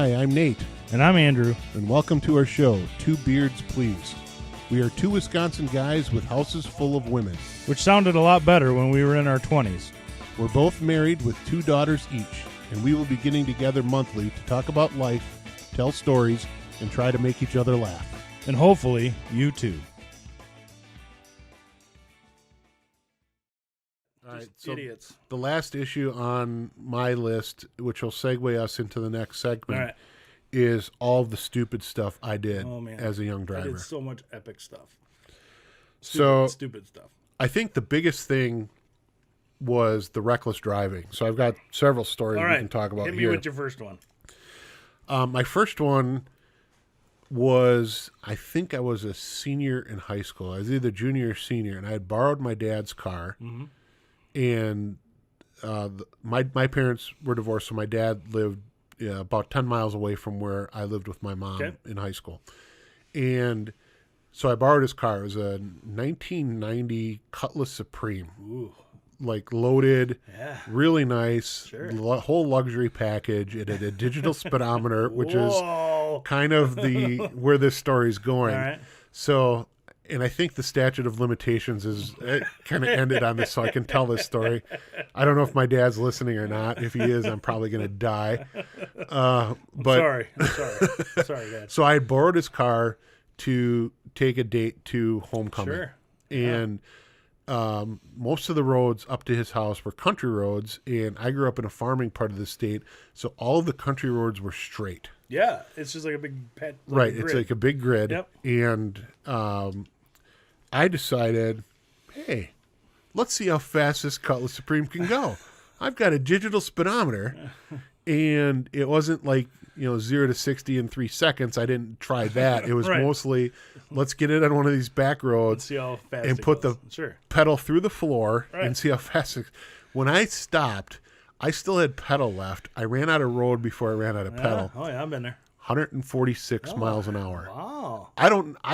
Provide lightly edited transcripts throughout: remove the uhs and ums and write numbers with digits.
Hi, I'm Nate, And I'm Andrew. and welcome to our show, Two Beards Please. We are two Wisconsin guys with houses full of women. Which sounded a lot better when we were in our 20s. We're both married with 2 daughters each, and we will be getting together monthly to talk about life, tell stories, and try to make each other laugh. And hopefully, you too. All right, Just so idiots. the last issue on my list, which will segue us into the next segment, All right. is all of the stupid stuff I did Oh, man. as a young I driver. did so much epic stuff. Stupid Stuff. I think the biggest thing was the reckless driving. So I've got several stories All we right. can talk about Hit me here. with your first one. My first one was, I think I was a senior in high school. I was either junior or senior, and I had borrowed my dad's car. Mm-hmm. And my parents were divorced, so my dad lived about 10 miles away from where I lived with my mom in high school. And so I borrowed his car. It was a 1990 Cutlass Supreme. Ooh. Like loaded, Yeah. really nice, Sure. whole luxury package. It had a digital speedometer, which Whoa. is kind of the where this story's going. All right. So, and I think the statute of limitations is kind of ended on this, so I can tell this story. I don't know if my dad's listening or not. If he is, I'm probably going to die. But I'm sorry, Dad. so I had borrowed his car to take a date to homecoming. Sure. And most of the roads up to his house were country roads, and I grew up in a farming part of the state, so all of the country roads were straight. Yeah. It's just like a big pet. Right, it's like a big grid. Yep. And I decided, hey, let's see how fast this Cutlass Supreme can go. I've got a digital speedometer, and it wasn't like 0 to 60 in 3 seconds. I didn't try that. It was Right. mostly, let's get it on one of these back roads See how fast and it put goes. the Sure. pedal through the floor Right. and see how fast it. When I stopped, I still had pedal left. I ran out of road before I ran out of pedal. Oh, yeah. I've been there. 146 miles an hour. Wow. I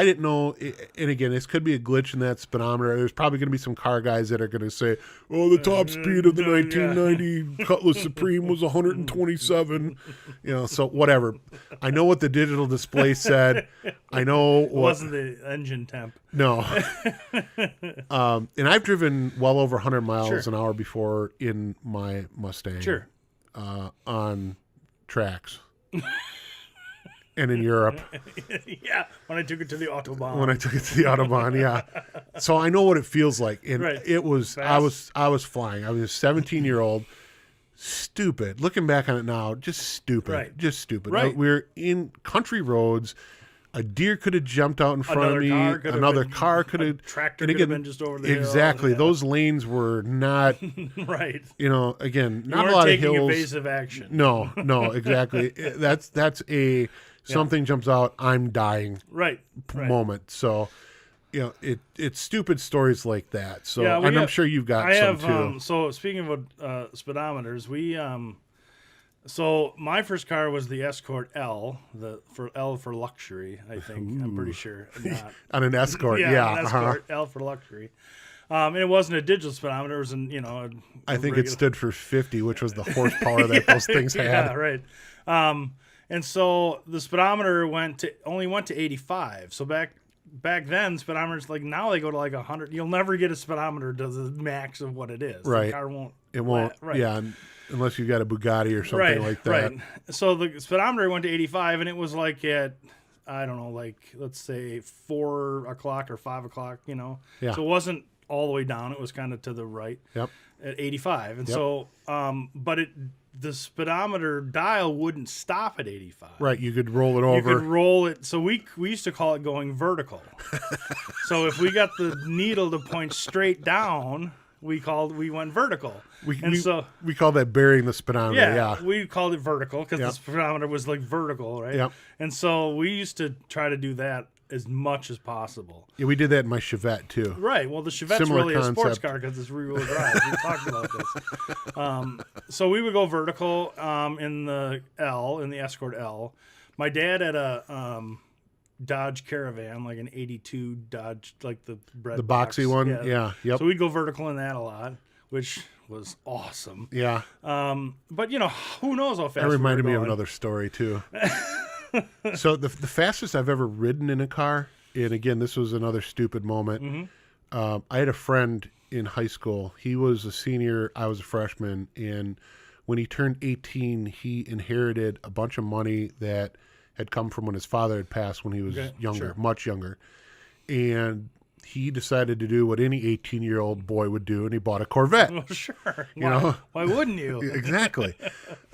didn't know, and again, this could be a glitch in that speedometer. There's probably going to be some car guys that are going to say, oh, the top speed of the 1990 Cutlass Supreme was 127. So whatever. I know what the digital display said. I know It wasn't the engine temp. No. And I've driven well over 100 miles Sure. an hour before in my Mustang. Sure. On tracks. And in Europe. Yeah, when I took it to the Autobahn. When I took it to the Autobahn, yeah. So I know what it feels like. And Right. it was, Fast. I was flying. I was a 17-year-old. Stupid. Looking back on it now, just stupid. Right. Just stupid. Right. We're in country roads. A deer could have jumped out in front of me. Another car could have. Tractor could have been just over the hill. Exactly. Yeah. Those lanes were not, Right. again, You not a weren't lot of taking hills. evasive action. No, exactly. That's a something jumps out, I'm dying Right. moment. So, it's stupid stories like that. So, Yeah, and I'm sure you've got some too. So speaking of speedometers, so my first car was the Escort L, L for luxury, I think. I'm pretty sure. Not. On an Escort, An yeah. Escort L for luxury. And it wasn't a digital speedometer. It was I think it stood for 50, which was the horsepower that those things had. Yeah, right. And so the speedometer only went to 85. So back then, speedometers, like now they go to like 100. You'll never get a speedometer to the max of what it is. Right. The car won't. It won't. Right. Yeah, unless you got a Bugatti or something like that. Right. So the speedometer went to 85, and it was like at, I don't know, like let's say 4 o'clock or 5 o'clock. Yeah. So it wasn't all the way down. It was kind of to the right. Yep. At 85, and Yep. so, but the speedometer dial wouldn't stop at 85. Right. You could roll it You over. could roll it. So we used to call it going vertical. So if we got the needle to point straight down, we went vertical. We call that burying the speedometer. Yeah. we called it vertical because Yep. the speedometer was like vertical, right? Yep. And so we used to try to do that as much as possible. Yeah, we did that in my Chevette too. Right. Well, the Chevette's Similar really a sports concept. car because it's rear-wheel drive. We talked about this. So we would go vertical in the Escort L. My dad had a Dodge Caravan, like an '82 Dodge, like the red The boxy one. Yeah. Yep. So we'd go vertical in that a lot. which was awesome. Yeah. But who knows how fast That reminded we me were of going. another story too. So the fastest I've ever ridden in a car, and again, this was another stupid moment. I had a friend in high school. He was a senior. I was a freshman. And when he turned 18, he inherited a bunch of money that had come from when his father had passed when he was younger, sure. much younger. And he decided to do what any 18-year-old boy would do, and he bought a Corvette. Well, sure. know? Why wouldn't you? Exactly.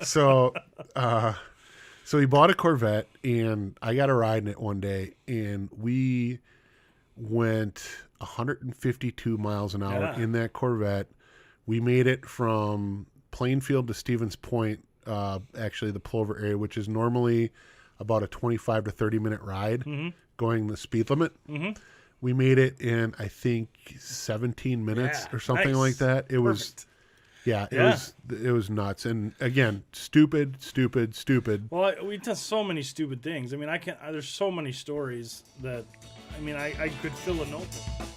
So he bought a Corvette, and I got a ride in it one day, and we went 152 miles an hour in that Corvette. We made it from Plainfield to Stevens Point, actually the Plover area, which is normally about a 25 to 30 minute ride going the speed limit. We made it in, I think, 17 minutes or something like that. It was, it was nuts. And again, stupid. Well, we done so many stupid things. I mean, there's so many stories that, I could fill a notebook.